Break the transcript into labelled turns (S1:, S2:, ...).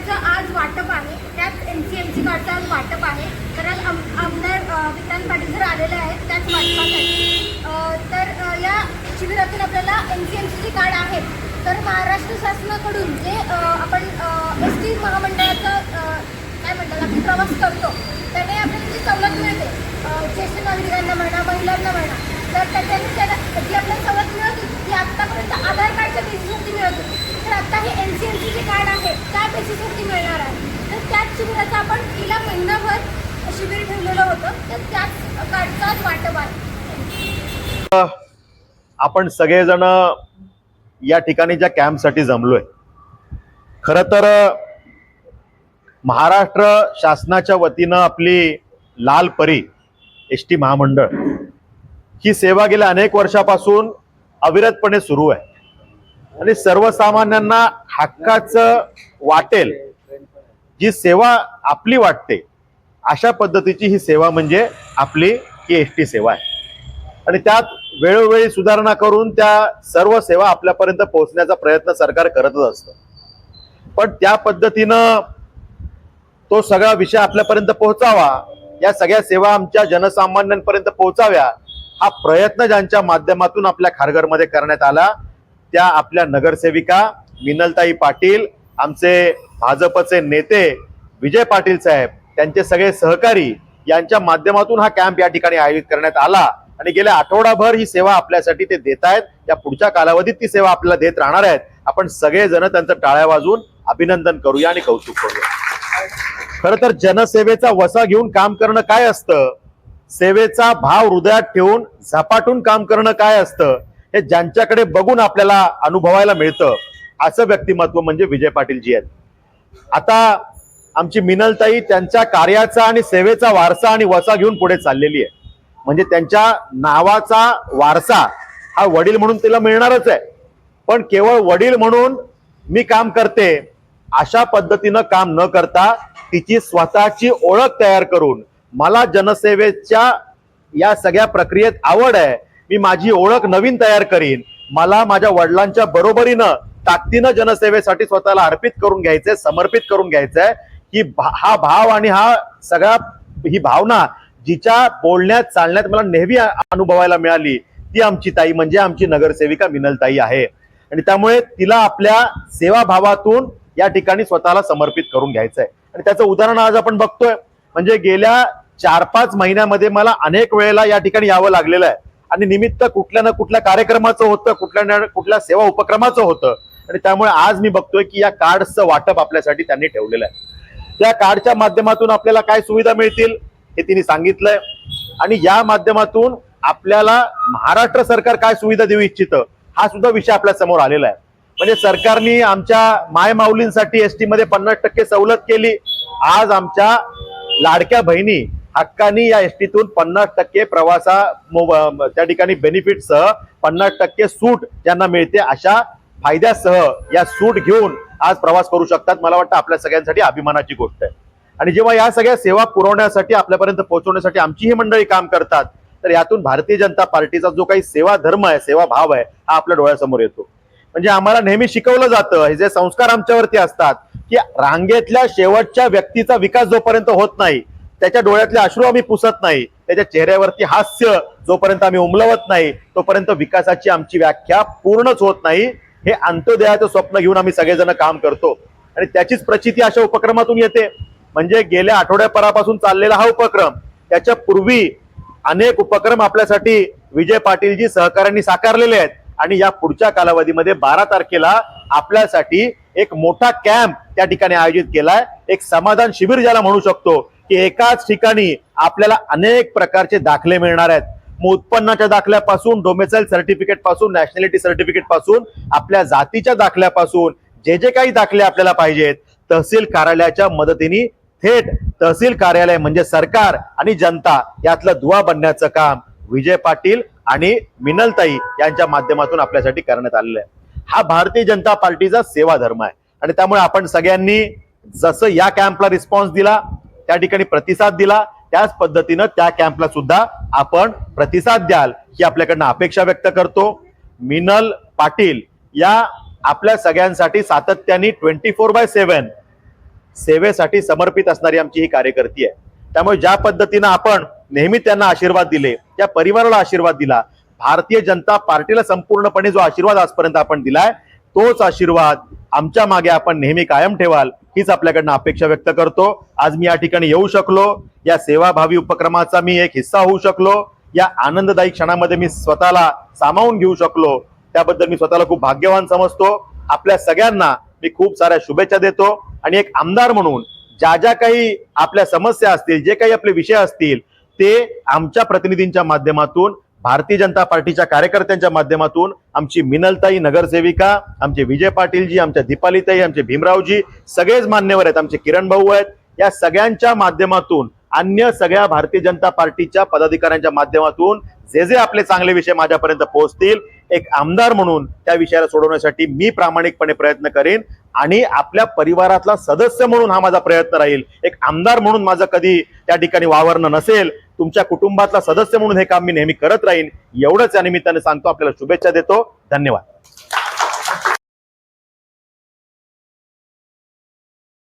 S1: कार्डचं आज वाटप आहे, त्याच NCMC कार्डचं आज वाटप आहे. तर आज आमदार विधान पाटील सर आलेले आहेत त्याच वाटपासाठी. तर या शिबिरातून आपल्याला NCMC कार्ड आहेत. तर महाराष्ट्र शासनाकडून जे आपण ST महामंडळाचा काय म्हणतात आपण प्रवास करतो त्याने आपल्याला जी सवलत मिळते, ज्येष्ठ नागरिकांना म्हणा, महिलांना म्हणा, तर त्याच्याने जी आपल्याला सवलत मिळत होती ती आत्तापर्यंत आधार कार्डच्या बेसिसवरती मिळत होती. तर आता हे NCMC जे कार्ड आहे त्या बेसिसवरती मिळणार आहे. तर त्याच शिबिराचं आपण गेल्या महिनाभर शिबिर ठेवलेलं होतं, तर त्याच कार्डचा वाटप आहे.
S2: आपण सगळेजण या ठिकाणी ज्या कॅम्पसाठी जमलोय, खरं तर महाराष्ट्र शासनाच्या वतीनं आपली लाल परी ST महामंडळ ही सेवा गेल्या अनेक वर्षापासून अविरतपणे सुरू आहे आणि सर्वसामान्यांना हक्काचं वाटेल जी सेवा आपली वाटते अशा पद्धतीची ही सेवा म्हणजे आपली ही ST सेवा आहे. आणि त्यात वेळोवेळी सुधारणा करून त्या सर्व सेवा आपल्यापर्यंत पोहोचण्याचा प्रयत्न सरकार करतच असतं. पण त्या पद्धतीनं तो सगळा विषय आपल्यापर्यंत पोहोचावा, या सगळ्या सेवा आमच्या जनसामान्यांपर्यंत पोहोचाव्या, हा प्रयत्न ज्यांच्या माध्यमातून आपल्या खारघरमध्ये करण्यात आला त्या आपल्या नगरसेविका मिनलताई पाटील, आमचे भाजपचे नेते विजय पाटील साहेब, त्यांचे सगळे सहकारी यांच्या माध्यमातून हा कॅम्प या ठिकाणी आयोजित करण्यात आला. आणि गेल्या आठवडाभर ही सेवा आपल्यासाठी ते देत आहेत. या पुढच्या कालावधीत ती सेवा आपल्याला देत राहणार आहेत. आपण सगळेजण त्यांचं टाळ्या वाजवून अभिनंदन करूया आणि कौतुक करूया. खरं तर जनसेवेचा वसा घेऊन काम करणं काय असतं, सेवेचा भाव हृदयात ठेवून झपाटून काम करणं काय असतं, हे ज्यांच्याकडे बघून आपल्याला अनुभवायला मिळतं असं व्यक्तिमत्व म्हणजे विजय पाटीलजी आहेत. आता आमची मिनलताई त्यांच्या कार्याचा आणि सेवेचा वारसा आणि वसा घेऊन पुढे चाललेली आहे. म्हणजे त्यांच्या नावाचा वारसा हा वडील म्हणून तिला मिळणारच आहे. पण केवळ वडील म्हणून मी काम करते अशा पद्धतीनं काम न करता तिची स्वतःची ओळख तयार करून, मला जनसेवेच्या या सगळ्या प्रक्रियेत आवड आहे, मी माझी ओळख नवीन तयार करीन, मला माझ्या वडिलांच्या बरोबरीनं ताकदीनं जनसेवेसाठी स्वतःला अर्पित करून घ्यायचंय, समर्पित करून घ्यायचंय. हा भाव आणि ही भावना जिच्या बोलण्यात चालण्यात मला नेहमी अनुभवायला मिळाली ती आमची ताई म्हणजे आमची नगरसेविका मिनलताई आहे. आणि त्यामुळे तिला आपल्या सेवाभावातून या ठिकाणी स्वतःला समर्पित करून घ्यायचंय. आणि त्याचं उदाहरण आज आपण बघतोय. म्हणजे गेल्या 4-5 महिन्यामध्ये मला अनेक वेळेला या ठिकाणी यावं लागलेलं आहे आणि निमित्त कुठल्या ना कुठल्या कार्यक्रमाचं होतं, कुठल्या सेवा उपक्रमाचं होतं. आणि त्यामुळे आज मी बघतोय की या कार्डचं वाटप आपल्यासाठी त्यांनी ठेवलेलं आहे. त्या कार्डच्या माध्यमातून आपल्याला काय सुविधा मिळतील हे तिने सांगितलंय. आणि या माध्यमातून आपल्याला महाराष्ट्र सरकार काय सुविधा देऊ इच्छितं हा सुद्धा विषय आपल्या समोर आलेला आहे. म्हणजे सरकारने आमच्या मायमाऊलींसाठी ST मध्ये 50% सवलत केली. आज आमच्या लाडक्या बहिणी हक्कानी या STतून 50% प्रवासा त्या ठिकाणी बेनिफिटसह 50% सूट ज्यांना मिळते अशा फायद्यासह या सूट घेऊन आज प्रवास करू शकतात. मला वाटतं आपल्या सगळ्यांसाठी अभिमानाची गोष्ट आहे. आणि जेव्हा या सगळ्या सेवा पुरवण्यासाठी आपल्यापर्यंत पोहोचवण्यासाठी आमची ही मंडळी काम करतात तर यातून भारतीय जनता पार्टीचा जो काही सेवा धर्म आहे, सेवा भाव आहे, हा आपल्या डोळ्यासमोर येतो. म्हणजे आम्हाला नेहमी शिकवलं जातं, हे जे संस्कार आमच्यावरती असतात की रांगेतल्या शेवटच्या व्यक्तीचा विकास जोपर्यंत होत नाही, त्याच्या डोळ्यातले अश्रू आम्ही पुसत नाही, त्याच्या चेहऱ्यावरती हास्य जोपर्यंत आम्ही उमलवत नाही तोपर्यंत विकासाची आमची व्याख्या पूर्णच होत नाही. हे अंत्योदयाचं स्वप्न घेऊन आम्ही सगळेजण काम करतो आणि त्याचीच प्रचिती अशा उपक्रमातून येते. म्हणजे गेल्या आठवड्याभरापासून चाललेला हा उपक्रम, त्याच्या पूर्वी अनेक उपक्रम आपल्यासाठी विजय पाटीलजी सहकार्यांनी साकारलेले आहेत. आणि या पुढच्या कालावधीमध्ये 12 तारखेला आपल्यासाठी एक मोठा कॅम्प त्या ठिकाणी आयोजित केलाय. एक समाधान शिबिर ज्याला म्हणू शकतो की एकाच ठिकाणी आपल्याला अनेक प्रकारचे दाखले मिळणार आहेत. उत्पन्नाच्या दाखल्यापासून, डोमेसाईल सर्टिफिकेट पासून, नॅशनॅलिटी सर्टिफिकेट पासून, आपल्या जातीच्या दाखल्यापासून जे काही दाखले आपल्याला पाहिजेत, तहसील कार्यालयाच्या मदतीने थेट तहसील कार्यालय म्हणजे सरकार आणि जनता यातलं दुवा बनण्याचं काम विजय पाटील आणि मिनलताई यांच्या माध्यमातून आपल्यासाठी करण्यात आलेलं आहे. हा भारतीय जनता पार्टीचा सेवा धर्म आहे. आणि त्यामुळे आपण सगळ्यांनी जसं या कॅम्पला रिस्पॉन्स दिला, त्या ठिकाणी प्रतिसाद दिला, त्याच पद्धतीनं त्या कॅम्पला सुद्धा आपण प्रतिसाद द्याल ही आपल्याकडनं अपेक्षा व्यक्त करतो. मिनल पाटील या आपल्या सगळ्यांसाठी सातत्याने 24/7 सेवेसाठी समर्पित असणारी आमची ही कार्यकर्ती आहे. त्यामुळे ज्या पद्धतीनं आपण नेहमी त्यांना आशीर्वाद दिले, त्या परिवाराला आशीर्वाद दिला, भारतीय जनता पार्टीला संपूर्णपणे जो आशीर्वाद आजपर्यंत आपण दिलाय, तोच आशीर्वाद आमच्या मागे आपण नेहमी कायम ठेवाल, हीच आपल्याकडनं अपेक्षा व्यक्त करतो. आज मी या ठिकाणी येऊ शकलो, या सेवाभावी उपक्रमाचा मी एक हिस्सा होऊ शकलो, या आनंददायी क्षणामध्ये मी स्वतःला सामावून घेऊ शकलो, त्याबद्दल मी स्वतःला खूप भाग्यवान समजतो. आपल्या सगळ्यांना मी खूप साऱ्या शुभेच्छा देतो आणि एक आमदार म्हणून ज्या ज्या काही आपल्या समस्या असतील, जे काही आपले विषय असतील, ते आमच्या प्रतिनिधींच्या माध्यमातून, भारतीय जनता पार्टीच्या कार्यकर्त्यांच्या माध्यमातून, आमची मिनलताई नगरसेविका, आमचे विजय पाटीलजी, आमच्या दीपालीताई, आमचे भीमरावजी, सगळेच मान्यवर आहेत, आमचे किरण भाऊ आहेत, या सगळ्यांच्या माध्यमातून, अन्य सगळ्या भारतीय जनता पार्टीच्या पदाधिकाऱ्यांच्या माध्यमातून जे जे आपले चांगले विषय माझ्यापर्यंत पोहोचतील, एक आमदार म्हणून त्या विषयाला सोडवण्यासाठी मी प्रामाणिकपणे प्रयत्न करेन आणि आपल्या परिवारातला सदस्य म्हणून हा माझा प्रयत्न राहील. एक आमदार म्हणून माझं कधी त्या ठिकाणी वावरणं नसेल, तुमच्या कुटुंबातला सदस्य म्हणून हे काम मी नेहमी करत राहीन. एवढंच या निमित्ताने सांगतो. आपल्याला शुभेच्छा देतो. धन्यवाद.